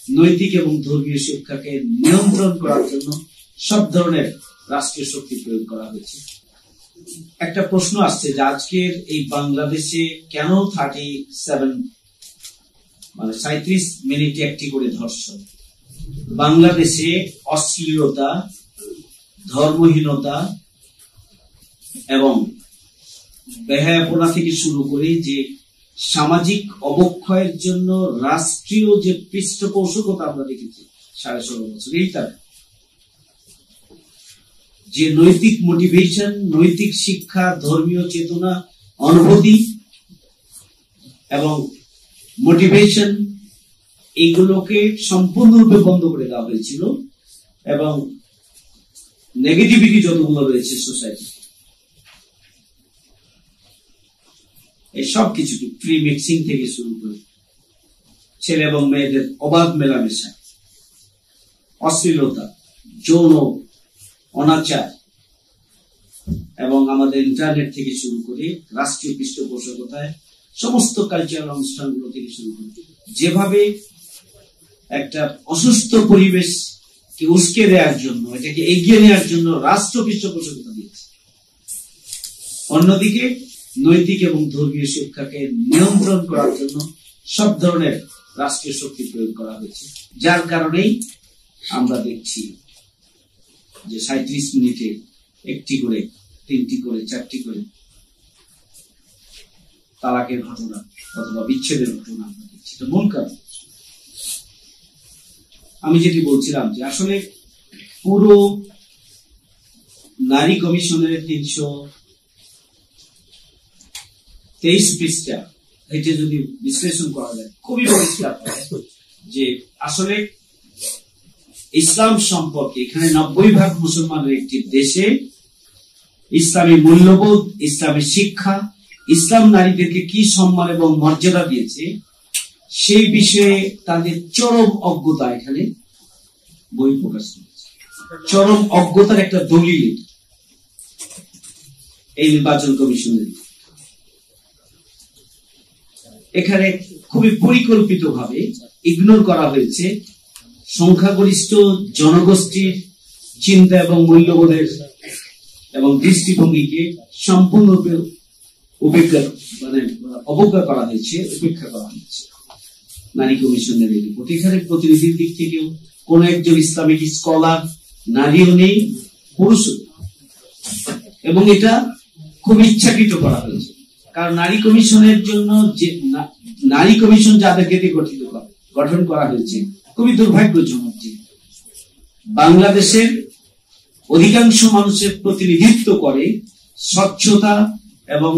নৈতিক এবং ধর্মীয় শিক্ষাকে নিয়ন্ত্রণ করার জন্য সব ধরনের রাষ্ট্রীয় শক্তি প্রয়োগ করা হয়েছে। একটা প্রশ্ন আসছে যে আজকের এই বাংলাদেশে কেন 37 মিনিটে একটি করে ধর্ষণ? বাংলাদেশে অশ্লীলতা, ধর্মহীনতা এবং বেহায়াপনা থেকে শুরু করে যে সামাজিক অবক্ষয়ের জন্য রাষ্ট্রীয় যে পৃষ্ঠপোষকতা আমরা দেখেছি 16.5 বছর, এইটা যে নৈতিক মোটিভেশন, নৈতিক শিক্ষা, ধর্মীয় চেতনা, অনুভূতি এবং মোটিভেশন, এইগুলোকে সম্পূর্ণরূপে বন্ধ করে দেওয়া হয়েছিল এবং নেগেটিভিটি যতগুলো রয়েছে সোসাইটি, এই সব কিছুকে প্রি মিক্সিং থেকে শুরু করে ছেলে এবং মেয়েদের অবাধ মেলামেশা, অশ্লীলতা, যৌন অনাচার এবং আমাদের ইন্টারনেট থেকে শুরু করে রাষ্ট্রীয় পৃষ্ঠপোষকতায় সমস্ত কালচারাল অনুষ্ঠানগুলো থেকে শুরু করে যেভাবে একটা অসুস্থ পরিবেশকে উস্কে দেওয়ার জন্য, এটাকে এগিয়ে নেওয়ার জন্য রাষ্ট্র পৃষ্ঠপোষকতা দিয়েছে। অন্যদিকে নৈতিক এবং ধর্মীয় শিক্ষাকে নিয়ন্ত্রণ করার জন্য সব ধরনের রাষ্ট্রীয় শক্তি প্রয়োগ করা হয়েছে, যার কারণেই আমরা দেখছি যে 37 মিনিটে একটি করে, 3টি করে, 4টি করে তালাকের ঘটনা অথবা বিচ্ছেদের ঘটনা আমরা দেখছি। এটা মূল কারণ। আমি যেটি বলছিলাম যে আসলে পুরো নারী কমিশনের 323 পৃষ্ঠা এটা যদি বিশ্লেষণ করা যায় খুবই পরিষ্কার যে আসলে ইসলাম সম্পর্কে, এখানে 90% মুসলমানের একটি দেশে ইসলামী মূল্যবোধ, ইসলামী শিক্ষা, ইসলাম নারীদেরকে কি সম্মান এবং মর্যাদা দিয়েছে সেই বিষয়ে তাদের চরম অজ্ঞতা এখানে বই প্রকাশ করেছে। চরম অজ্ঞতার একটা দলিল এই নির্বাচন কমিশনের। এখানে খুবই পরিকল্পিতভাবে ইগনোর করা হয়েছে সংখ্যাগরিষ্ঠ জনগোষ্ঠীর চিন্তা এবং মূল্যবোধের এবং দৃষ্টিভঙ্গিকে সম্পূর্ণরূপে অবজ্ঞা করা হয়েছে, উপেক্ষা করা হয়েছে নারী কমিশনের এই রিপোর্ট। এখানে প্রতিনিধির দিক থেকেও কোন একজন ইসলামিক স্কলার নারীও নেই, পুরুষও, এবং এটা খুব ইচ্ছাকৃত করা হয়েছে। কারণ নারী কমিশনের জন্য যে নারী কমিশন যাদেরকে গঠন করা হয়েছে খুবই দুর্ভাগ্যজনক যে বাংলাদেশের অধিকাংশ মানুষের প্রতিনিধিত্ব করে স্বচ্ছতা এবং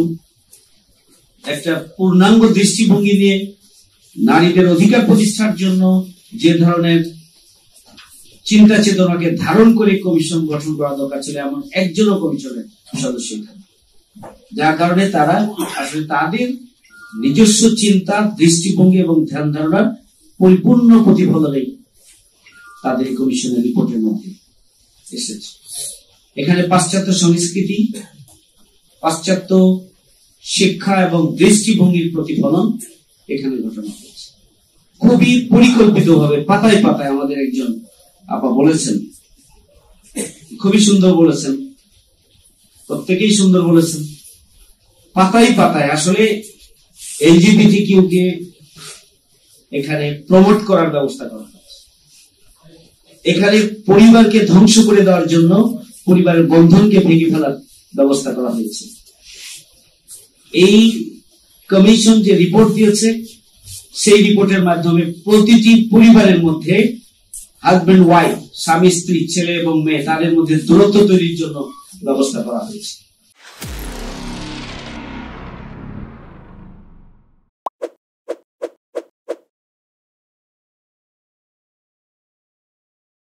একটা পূর্ণাঙ্গ দৃষ্টিভঙ্গি নিয়ে নারীদের অধিকার প্রতিষ্ঠার জন্য যে ধরনের চিন্তা চেতনাকে ধারণ করে কমিশন গঠন করা দরকার ছিল, এমন একজনও কমিশনের সদস্য এখানে, যার কারণে তারা আসলে তাদের নিজস্ব চিন্তা, দৃষ্টিভঙ্গি এবং ধ্যান ধারণার পরিপূর্ণ প্রতিফলনেই তাদের কমিশনের রিপোর্টের মধ্যে এসেছে। এখানে পাশ্চাত্য সংস্কৃতি, পাশ্চাত্য শিক্ষা এবং দৃষ্টিভঙ্গির প্রতিফলন এখানে ঘটনা হয়েছে। খুবই পরিকল্পিতভাবে পাতায় পাতায় আমাদের একজন আপা বলেছেন, খুবই সুন্দর বলেছেন, প্রত্যেকেই সুন্দর বলেছেন, পাতায় পাতায় আসলে LGBTQ কে এখানে প্রমোট করার ব্যবস্থা করা হয়েছে। এখানে পরিবারকে ধ্বংস করে দেওয়ার জন্য পরিবারের বন্ধনকে ভেঙে ফেলার ব্যবস্থা করা হয়েছে। এই কমিশন যে রিপোর্ট দিয়েছে সেই রিপোর্টের মাধ্যমে প্রতিটি পরিবারের মধ্যে হাজবেন্ড ওয়াইফ, স্বামী স্ত্রী, ছেলে এবং মেয়ে, তাদের মধ্যে দূরত্ব তৈরির জন্য ব্যবস্থা করা হয়েছে।